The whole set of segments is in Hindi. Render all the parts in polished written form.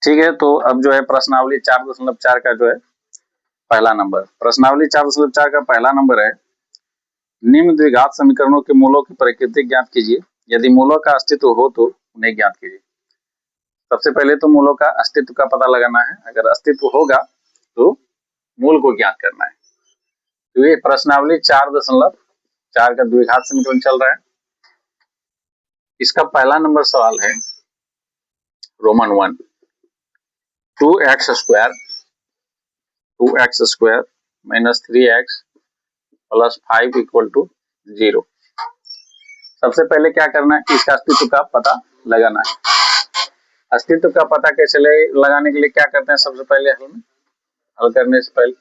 ठीक है, तो अब जो है प्रश्नावली 4.4 का जो है पहला नंबर, प्रश्नावली 4.4 का पहला नंबर है, निम्न द्विघात समीकरणों के मूलों की प्रकृति ज्ञात कीजिए, यदि मूलों का अस्तित्व हो तो उन्हें ज्ञात कीजिए। सबसे पहले तो मूलों का अस्तित्व का पता लगाना है, अगर अस्तित्व होगा तो मूल को ज्ञात करना है। तो ये प्रश्नावली 4.4 का द्विघात समीकरण चल रहा है। इसका पहला नंबर सवाल है Roman 1, 2x² minus 3x plus 5 equal to 0। सबसे पहले क्या करना है, इसका अस्तित्व का पता लगाना है। अस्तित्व का पता कैसे लगाने के लिए क्या करते हैं, सबसे पहले हल करने से पहले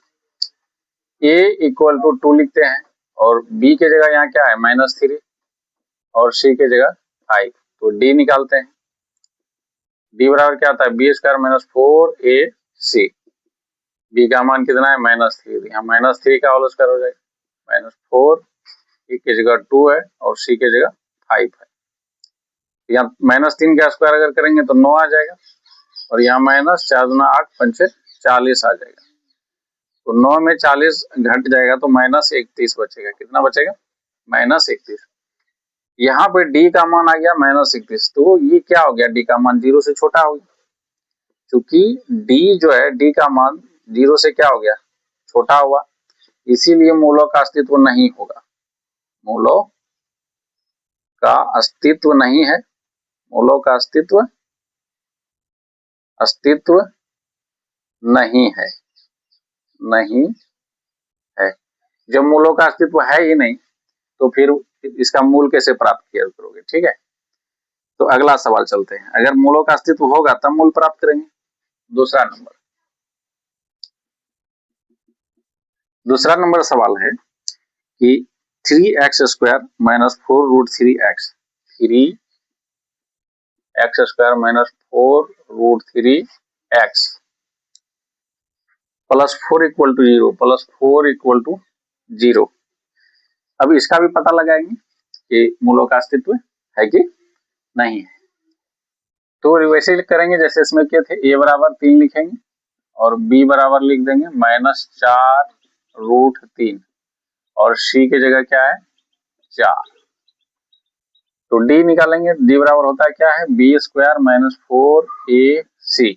a इक्वल टू 2 लिखते हैं और b के जगह यहाँ क्या है -3 और c के जगह 5, तो d निकालते हैं। d बराबर क्या आता है b² माइनस 4ac, b का मान कितना है -3, यहाँ -3 का होल स्क्वायर हो जाएगा, -4 a की जगह 2 है और c की जगह 5 है। यहाँ -3 का स्क्वायर अगर करेंगे तो 9 आ जाएगा और यहाँ -4 दूना 8 पंचे 40 आ जाएगा, तो 9 में 40 घट जाएगा तो -31 बचेगा। कितना बचेगा -31। यहाँ पे d का मान आ गया -31, तो ये क्या हो गया, d का मान 0 से छोटा हो गया, क्योंकि d जो है d का मान 0 से क्या हो गया छोटा हुआ, इसीलिए मूलों का अस्तित्व नहीं होगा। मूलों का अस्तित्व नहीं है, मूलों का अस्तित्व नहीं है, नहीं है। जब मूलों का अस्तित्व है ही नहीं तो फिर इसका मूल कैसे प्राप्त किया करोगे। ठीक है, तो अगला सवाल चलते हैं, अगर मूलों का अस्तित्व होगा तब मूल प्राप्त करेंगे। दूसरा नंबर सवाल है कि 3x² minus 4√3x, 3x² minus 4√3x plus 4 equal to 0, plus 4 equal to 0। अब इसका भी पता लगाएंगे कि मूलों का अस्तित्व है कि नहीं है। तो वैसे करेंगे जैसे इसमें क्या थे, a बराबर 3 लिखेंगे और b बराबर लिख देंगे -4√3 और c की जगह क्या है 4। तो d निकालेंगे, d बराबर होता है क्या है b² माइनस 4ac,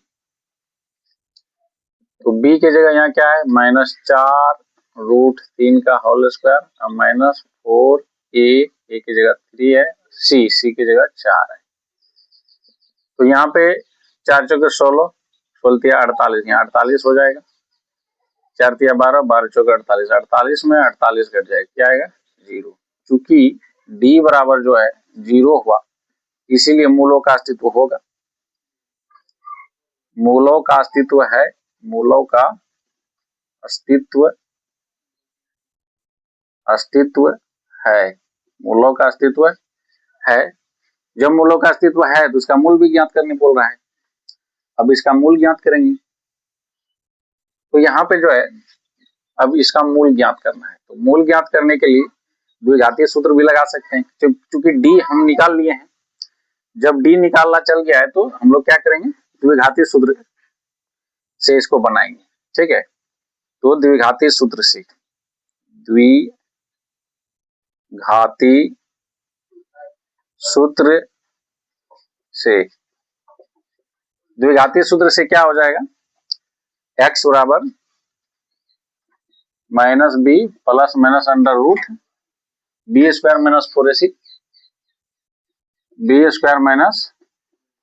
तो b की जगह यहाँ क्या है -4√3 का होल स्क्वायर और -4a, a की जगह 3 है, c की जगह 4 है। तो यहाँ पे 4 चौके 16, 16 तिया 48, यहाँ 48 हो जाएगा, 4 तिया 12, 12 चौके 48, 48 में 48 घट जाएगा, क्या आएगा 0। चूंकि d बराबर जो है 0 हुआ, इसीलिए मूलों का अस्तित्व होगा। मूलों का अस्तित्व है, मूलों का अस्तित्व है, मूलों का अस्तित्व है। जब मूलों का अस्तित्व है तो इसका मूल भी ज्ञात करने बोल रहा है। अब इसका मूल ज्ञात करेंगे, तो यहाँ पे जो है अब इसका मूल ज्ञात करना है, तो मूल ज्ञात करने के लिए द्विघातीय सूत्र भी लगा सकते हैं, क्योंकि d हम निकाल लिए हैं। जब d निकालना चल गया है तो हम लोग क्या करेंगे, द्विघातीय सूत्र से इसको बनाएंगे। ठीक है, तो द्विघातीय सूत्र से, द्विघातीय सूत्र से, द्विघातीय सूत्र से क्या हो जाएगा, x बराबर -b plus minus √b² minus 4ac, b² minus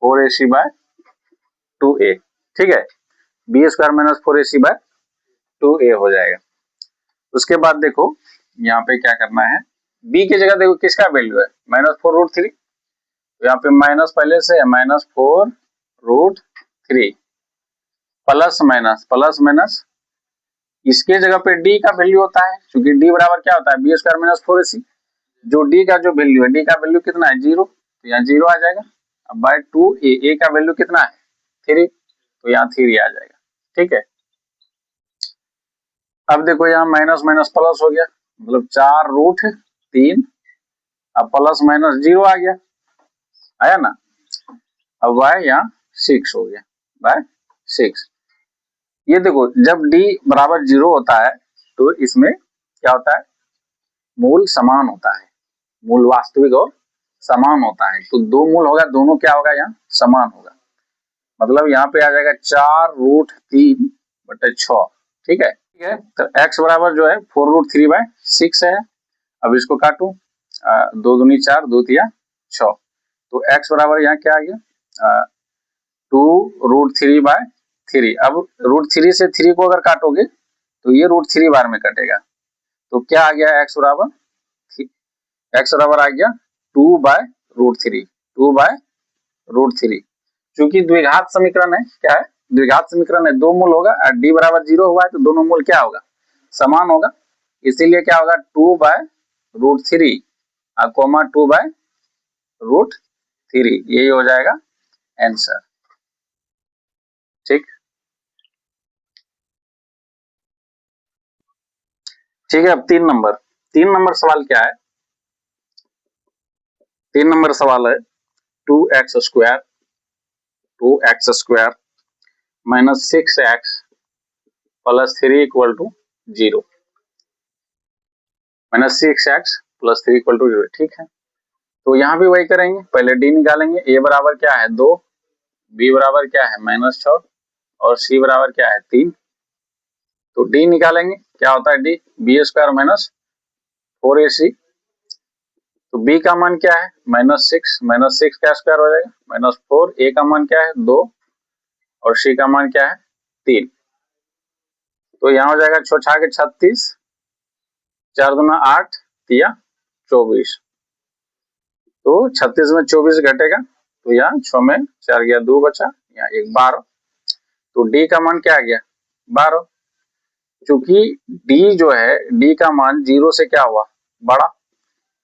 4ac by 2a। ठीक है, b² minus 4ac by 2a हो जाएगा। उसके बाद देखो यहाँ पे क्या करना है, b की जगह देखो किसका वैल्यू है -4√3, तो यहाँ पे माइनस पहले से है -4√3 प्लस माइनस इसके जगह पे d का वैल्यू होता है, क्योंकि d बराबर क्या होता है b² माइनस 4ac, जो d का जो वैल्यू है, d का वैल्यू कितना है 0, तो यहाँ 0 आ जाएगा। अब बाय 2a, a का वैल्यू कितना है 3, तो यहाँ 3 आ जाएगा। ठीक है, अब देखो यहाँ माइनस माइनस प्लस हो गया, मतलब 4√3, अब प्लस माइनस 0 आ गया, आया ना। अब y यहाँ 6 हो गया, बाय 6। ये देखो जब d बराबर 0 होता है तो इसमें क्या होता है, मूल समान होता है, मूल वास्तविक और समान होता है। तो दो मूल होगा, दोनों क्या होगा, यहाँ समान होगा। मतलब यहाँ पे आ जाएगा 4√3/6। ठीक है, तो x बराबर जो है 4√3/6 है। अब इसको काटू, 2 दूनी 4, 2 तिया 6। तो x बराबर यहाँ क्या आ गया, 2√3/3। अब √3 से 3 को अगर काटोगे तो ये √3 बार में कटेगा। तो क्या आ गया, x बराबर आ गया 2/√3, 2/√3। चूंकि द्विघात समीकरण है, क्या है, द्विघात समीकरण है, दो मूल होगा और d बराबर 0 हुआ है तो दोनों मूल क्या होगा, समान होगा। इसीलिए क्या होगा, 2/√3 कोमा 2/√3, यही हो जाएगा आंसर। ठीक ठीक है। अब 3 नंबर सवाल क्या है, 3 नंबर सवाल है 2x² minus 6x plus 3 equal to 0। Minus 6x plus 3 equal to 0। ठीक है, तो यहाँ भी वही करेंगे, पहले d निकालेंगे। a बराबर क्या है 2, b बराबर क्या है -6 और c बराबर क्या है 3। तो d निकालेंगे, क्या होता है d, b² माइनस 4ac। तो b का मान क्या है -6, -6 का स्क्वायर हो जाएगा -4। a का मान क्या है 2 और c का मान क्या है 3। तो यहाँ हो जाएगा 6 छाके 36, 4 दूना 8 तिया 24। तो 36 में 24 घटेगा तो यहाँ 6 में 4 गया 2 बचा, यहाँ 1 12। तो d का मान क्या आ गया 12। चूंकि d जो है, d का मान 0 से क्या हुआ, बड़ा,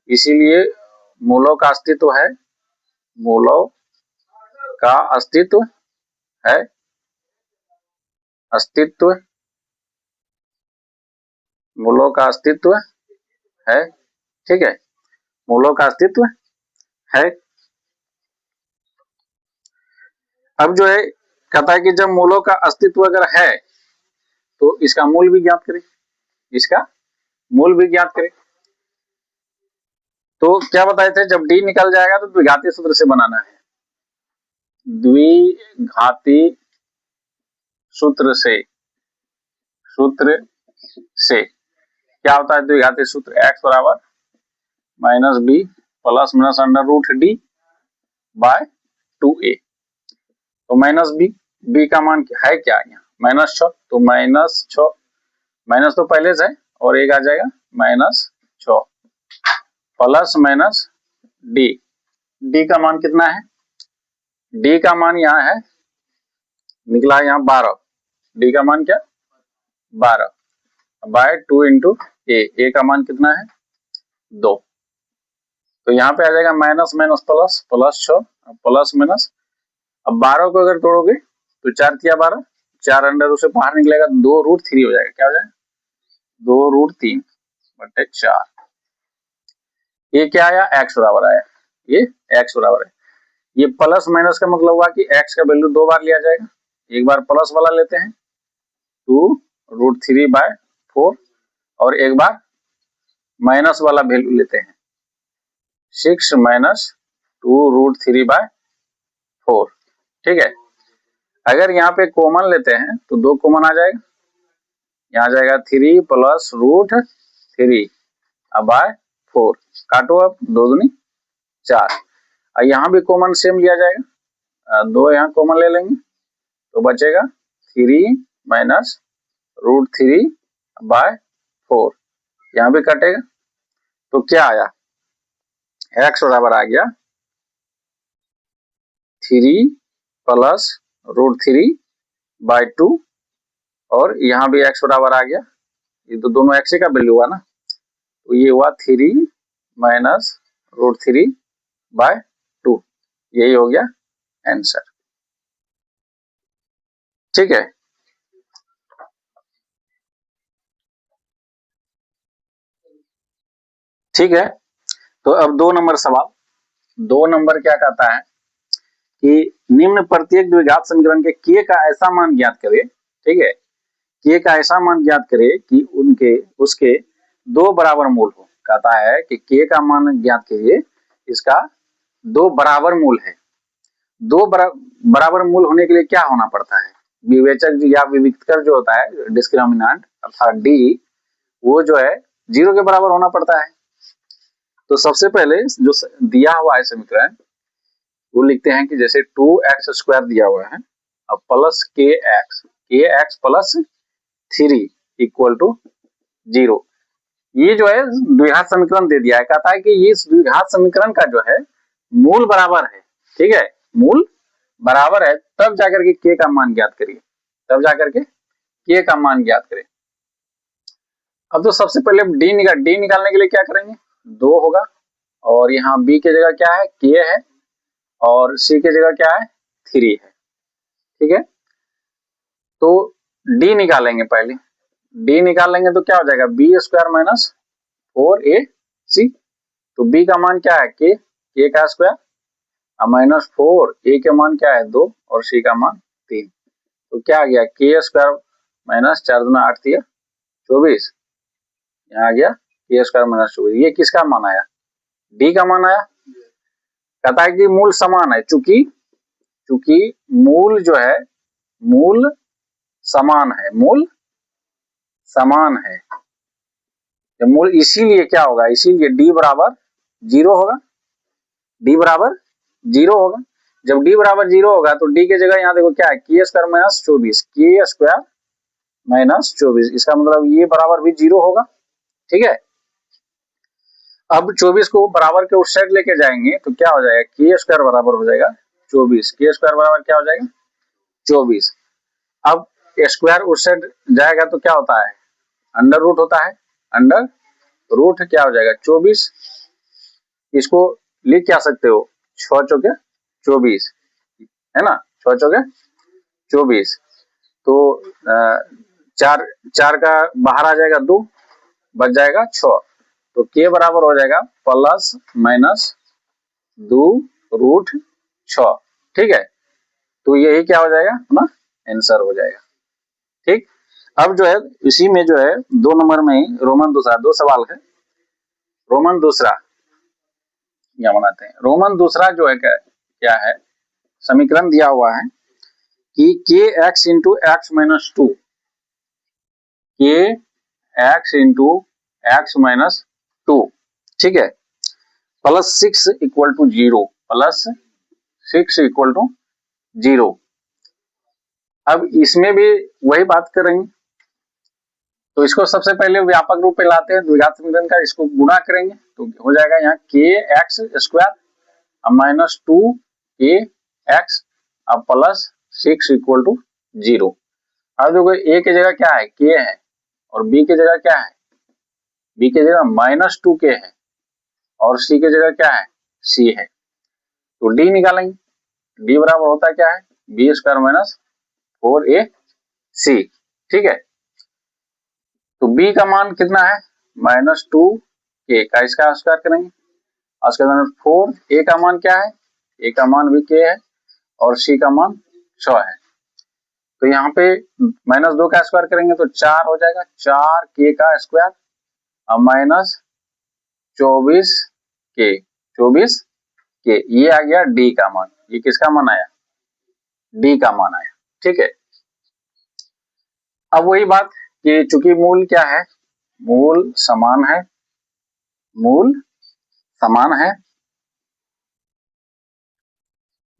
इसीलिए मूलों का अस्तित्व है, मूलों का अस्तित्व है, अस्तित्व, मूलों का अस्तित्व है। ठीक है, मूलों का अस्तित्व है। अब जो है कहता है कि जब मूलों का अस्तित्व अगर है तो इसका मूल भी ज्ञात करें, इसका मूल भी ज्ञात करें। तो क्या बताए थे, जब d निकल जाएगा तो द्विघाती सूत्र से बनाना है, द्विघाती सूत्र से क्या होता है द्विघाती सूत्र, x बराबर -b plus minus √d by 2a। तो -b का मान है क्या, यहाँ -6, तो -6, माइनस तो पहले से है और एक आ जाएगा -6 प्लस माइनस d का मान कितना है, d का मान यहाँ है, निकला यहाँ 12। d का मान क्या 12 बाय 2 इंटू a का मान कितना है 2। तो यहाँ पे आ जाएगा minus minus plus, plus 6 plus minus. अब 12 को अगर तोड़ोगे तो 4 तिया 12, 4 अंडर उसे बाहर निकलेगा, 2√3 हो जाएगा। क्या हो जाएगा 2√3/4। ये क्या आया, x बराबर आया, ये x बराबर है। ये प्लस माइनस का मतलब हुआ कि x का वैल्यू 2 बार लिया जाएगा, एक बार प्लस वाला लेते हैं 2√3/4 और एक बार माइनस वाला वैल्यू लेते हैं 6 माइनस 2√3/4। ठीक है, अगर यहाँ पे कॉमन लेते हैं तो 2 कॉमन आ जाएगा, यहाँ आ जाएगा 3 प्लस √3/4। काटो, अब 2 दूनी 4, और यहाँ भी कॉमन सेम लिया जाएगा, 2 यहाँ कॉमन ले लेंगे तो बचेगा 3 माइनस √3/4, यहाँ भी कटेगा। तो क्या आया, x बराबर आ गया 3 प्लस √3/2 और यहाँ भी x बराबर आ गया, ये तो दोनों x का वैल्यू हुआ ना, तो ये हुआ 3 माइनस √3/2, यही हो गया आंसर। ठीक है, ठीक है। तो अब 2 नंबर सवाल, 2 नंबर क्या कहता है कि निम्न प्रत्येक द्विघात समीकरण के k का ऐसा मान ज्ञात करे, ठीक है, k का ऐसा मान ज्ञात करे कि उसके दो बराबर मूल हो। कहता है कि k का मान ज्ञात कीजिए, इसका दो बराबर मूल है। दो बराबर मूल होने के लिए क्या होना पड़ता है? विवेचक या विविक्तर जो होता है डिस्क्रिमिनेंट अर्थात d, वो जो है 0 के बराबर होना पड़ता है। तो सबसे पहले जो दिया हुआ है समीकरण वो लिखते हैं कि जैसे 2x² दिया हुआ है अब plus kx plus 3 equal to 0। ये जो है द्विघात समीकरण दे दिया है। कहता है कि ये द्विघात समीकरण का जो है मूल बराबर है, ठीक है, मूल बराबर है, तब जाकर के k का मान ज्ञात करिए, तब जाकर के k का मान ज्ञात करें। अब तो सबसे पहले d निकालने के लिए क्या करेंगे, 2 होगा और यहाँ b की जगह क्या है, k है और c की जगह क्या है, 3 है, ठीक है। तो d निकालेंगे, पहले d निकालेंगे तो क्या हो जाएगा, b² माइनस 4ac। तो b का मान क्या है, k का स्क्वायर माइनस 4, a का मान क्या है 2 और c का मान 3। तो क्या आ गया, k² माइनस 4 दूना 8 दिया 24, यहाँ आ गया k² माइनस 24। ये किसका मान आया, d का मान आया। कहता है कि मूल समान है, चूंकि मूल जो है मूल समान है, मूल समान है, मूल इसीलिए क्या होगा, इसीलिए d बराबर 0 होगा, d बराबर 0 होगा। जब d बराबर 0 होगा तो d की जगह यहाँ देखो क्या है, k² माइनस 24, k² माइनस 24, इसका मतलब ये बराबर भी 0 होगा, ठीक है। अब 24 को बराबर के उस साइड लेके जाएंगे तो क्या हो जाएगा, k² बराबर हो जाएगा 24, k² बराबर क्या हो जाएगा 24। अब स्क्वायर उस साइड जाएगा तो क्या होता है, अंडर रूट होता है, अंडर रूट क्या हो जाएगा 24। इसको लिख क्या सकते हो, 6 चौके 24 है ना, 6 चौके 24। तो 4 का बाहर आ जाएगा 2, बच जाएगा 6। तो k बराबर हो जाएगा प्लस माइनस 2 रूट 6, ठीक है। तो यही क्या हो जाएगा ना, आंसर हो जाएगा, ठीक। अब जो है इसी में जो है 2 नंबर में ही रोमन दूसरा 2 सवाल है, रोमन दूसरा क्या बनाते हैं, रोमन दूसरा जो है क्या है, समीकरण दिया हुआ है कि kx into x minus 2, kx into x minus 2, ठीक है, plus 6 equal to 0, plus 6 equal to 0। अब इसमें भी वही बात करेंगे, तो इसको सबसे पहले व्यापक रूप पे लाते हैं द्विघात समीकरण का, इसको गुणा करेंगे तो हो जाएगा यहाँ kx² माइनस 2kx अब प्लस 6 इक्वल टू 0। अब देखो a की जगह क्या है, k है और b की जगह क्या है, b की जगह माइनस 2k है और c की जगह क्या है, c है। तो d निकालेंगे, d बराबर होता है क्या है, b² माइनस 4ac, ठीक है। तो b का मान कितना है, माइनस 2k का इसका स्क्वायर करेंगे, स्क्वायर 4, a का मान क्या है, a का मान भी k है और c का मान 6 है। तो यहाँ पे माइनस 2 का स्क्वायर करेंगे तो 4 हो जाएगा, 4k का स्क्वायर अब माइनस 24k, ये आ गया d का मान। ये किसका मान आया, d का मान आया, ठीक है। अब वही बात कि चूंकि मूल क्या है, मूल समान है, मूल समान है,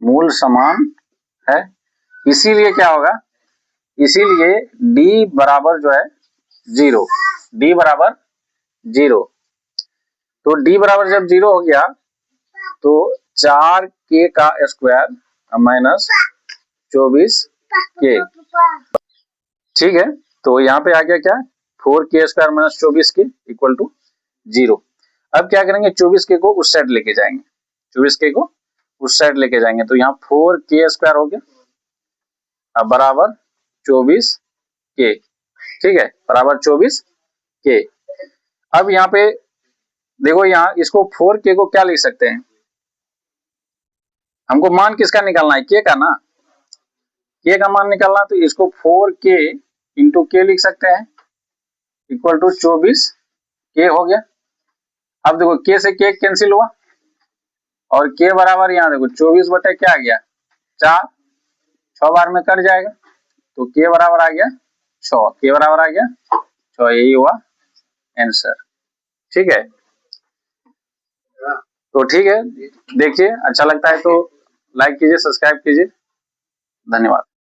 मूल समान है, इसीलिए क्या होगा, इसीलिए d बराबर जो है 0, d बराबर 0। तो d बराबर जब 0 हो गया तो 4k का स्क्वायर माइनस 24k, ठीक है। तो यहाँ पे आ गया क्या, 4k² minus 24k equal to 0। अब क्या करेंगे, 24k को उस साइड लेके जाएंगे, 24k को उस साइड लेके जाएंगे तो यहाँ 4k² हो गया अब बराबर 24k, ठीक है, बराबर 24k। अब यहाँ पे देखो, यहाँ इसको 4k को क्या लिख सकते हैं, हमको मान किसका निकालना है, के का ना, के का मान निकालना, तो इसको 4k इंटू के लिख सकते हैं इक्वल टू 24 के हो गया। अब देखो के से के कैंसिल हुआ और के बराबर यहाँ देखो 24 बटे क्या आ गया 4, 6 बार में कट जाएगा तो के बराबर आ गया 6, के बराबर आ गया 6, यही हुआ आंसर। ठीक है, तो ठीक है, देखिए अच्छा लगता है तो लाइक कीजिए, सब्सक्राइब कीजिए, धन्यवाद।